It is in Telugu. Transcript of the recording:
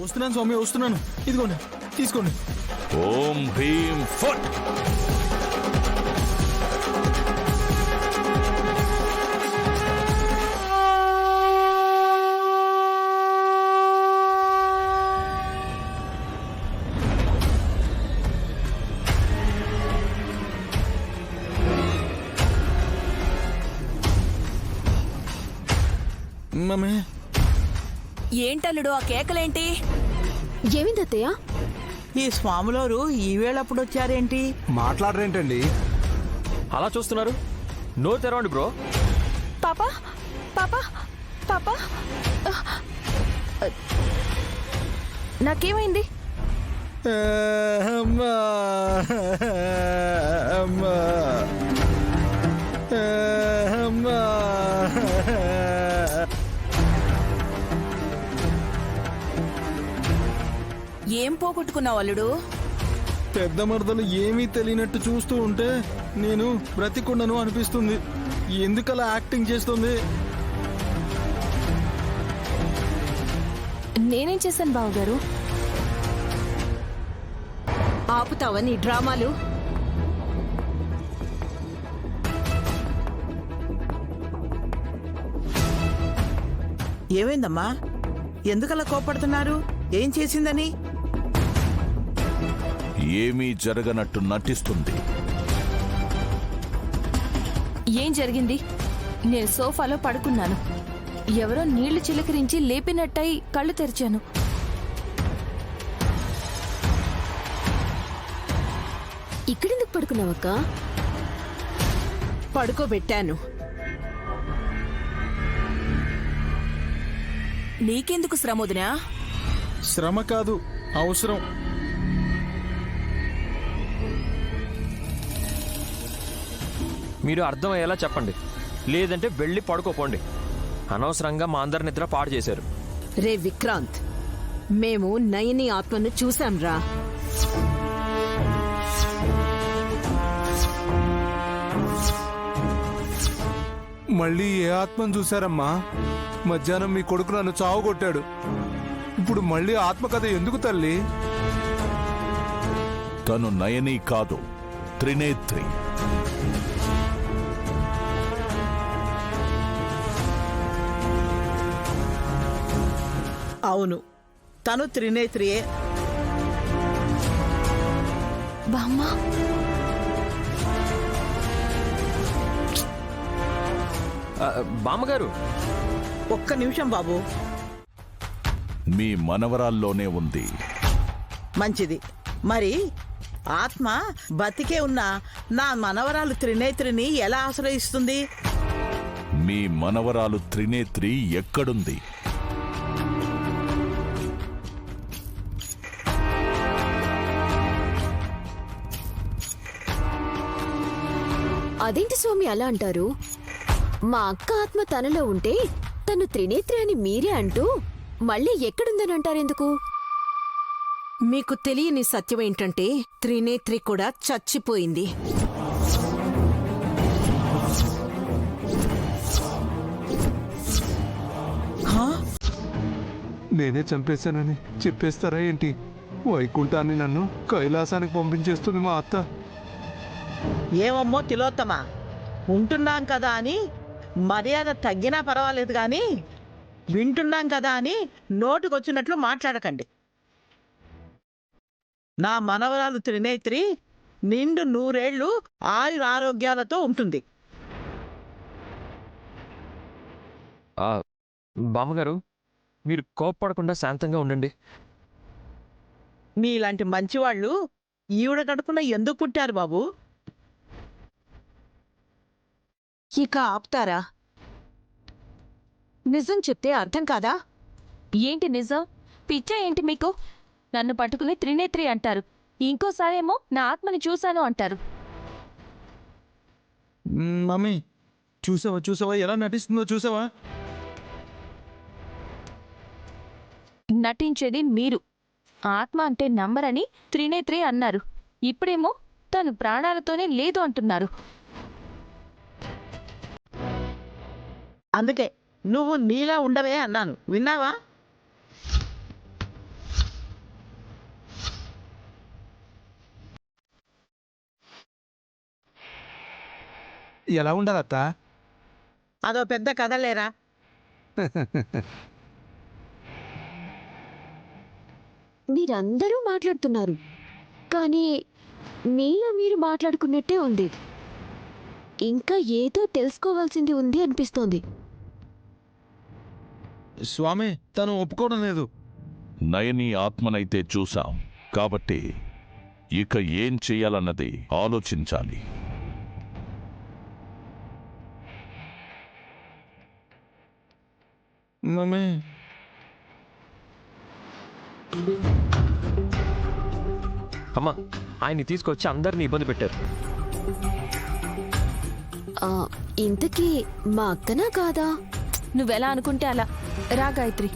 వస్తున్నాను స్వామి, వస్తున్నాను. ఇదిగోండి, తీసుకోండి. ఓం హ్రీం ఫట్. మమ్మీ, ఏంటల్లుడు ఆ కేకలేంటి? ఏమిందత్తయ్య? ఈ స్వాములోరు ఈవేళప్పుడు వచ్చారేంటి? మాట్లాడరేంటండి? అలా చూస్తున్నారు? నోరు తెరవండి బ్రో. పాపా పాపా పాపా, నాకేమైంది? అమ్మా, అమ్మా, అమ్మా. ఏం పోగొట్టుకున్నావు అల్లుడు? పెద్ద మరదలు ఏమీ తెలియనట్టు చూస్తూ ఉంటే నేను బ్రతికుండను అనిపిస్తుంది. ఎందుకలా యాక్టింగ్ చేస్తుంది? నేనేం చేశాను బావగారు? ఆపుతావా నీ డ్రామాలు? ఏమైందమ్మా? ఎందుకలా కోపడుతున్నారు? ఏం చేసిందని? ఏమీ జరగనట్టు నటిస్తుంది. ఏం జరిగింది? నేను సోఫాలో పడుకున్నాను. ఎవరో నీళ్లు చిలకరించి లేపినట్టయి కళ్ళు తెరిచాను. ఇక్కడెందుకు పడుకున్నావక్క? పడుకోబెట్టాను. నీకెందుకు శ్రమోదినా? శ్రమ కాదు, అవసరం. మీరు అర్థమయ్యేలా చెప్పండి, లేదంటే వెళ్ళి పడుకోపోండి. అనవసరంగా మా అందరి నిద్ర పాడు చేశారు. రే విక్రాంత్, మేము నయని ఆత్మను చూశాంరా. మళ్ళీ ఏ ఆత్మను చూశారమ్మా? మధ్యాహ్నం మీ కొడుకు నన్ను చావుకొట్టాడు. ఇప్పుడు మళ్ళీ ఆత్మకథ ఎందుకు తల్లి? తను నయని కాదు, త్రినేత్రి. అవును, తను త్రినేత్రియే. బామ్మ, బామ్మగారు, ఒక్క నిమిషం బాబు. మీ మనవరాల్లోనే ఉంది. మంచిది. మరి ఆత్మ బతికే ఉన్న నా మనవరాలు త్రినేత్రిని ఎలా ఆశ్రయిస్తుంది? మీ మనవరాలు త్రినేత్రి ఎక్కడుంది? అదేంటి స్వామి అలా అంటారు? మా అక్క ఆత్మ తనలో ఉంటే తను త్రినేత్రి అని మీరే అంటూ మళ్ళీ ఎక్కడుందని అంటారెందుకు? మీకు తెలియని సత్యం ఏంటంటే త్రినేత్రి కూడా చచ్చిపోయింది. నేనే చంపేశానని చెప్పేస్తారా ఏంటి? వైకుంఠాన్ని నన్ను కైలాసానికి పంపించేస్తుంది మా అత్త. ఏమమ్మో తిలోత్తమా, ఉంటున్నాం కదా అని మర్యాద తగ్గినా పర్వాలేదు కానీ వింటున్నాం కదా అని నోటికొచ్చినట్లు మాట్లాడకండి. నా మనవరాలు త్రినేత్రి నిండు 100 ఏళ్ళు ఆరోగ్యాలతో ఉంటుంది. బామ్మగారు, మీరు కోప్పడకుండా శాంతంగా ఉండండి. మీలాంటి మంచివాళ్ళు ఈవిడ కడుపున ఎందుకు పుట్టారు బాబు? ఇక ఆపుతారా? నిజం చెప్తే అర్థం కాదా? ఏంటి నిజం? పిచ్చా ఏంటి మీకు? నన్ను పట్టుకుని త్రినేత్రి అంటారు, ఇంకోసారేమో నా ఆత్మని చూశాను అంటారు. మమ్మీ, చూసావా చూసావా ఎలా నటిస్తుందో చూసావా? నటించేది మీరు. ఆత్మ అంటే నమ్మరని త్రినేత్రి అన్నారు. ఇప్పుడేమో తను ప్రాణాలతోనే లేదు అంటున్నారు. అందుకే నువ్వు నీలా ఉండవే అన్నాను, విన్నావా? ఎలా ఉండాలి అత్త? అదో పెద్ద కథలేరా. మీరందరూ మాట్లాడుతున్నారు కానీ మీలో మీరు మాట్లాడుకున్నట్టే ఉంది. ఇంకా ఏదో తెలుసుకోవాల్సింది ఉంది అనిపిస్తోంది. స్వామి తను ఒప్పుకోవడం లేదు. నయని ఆత్మనైతే చూసాం కాబట్టి ఇక ఏం చెయ్యాలన్నది ఆలోచించాలి. మమ్మీ అమ్మా, ఆయన్ని తీసుకొచ్చి అందరిని ఇబ్బంది పెట్టారు. ఆ, ఇంతకీ మా అక్కనా కాదా? నువ్వెలా అనుకుంటే అలా. రా గాయత్రి.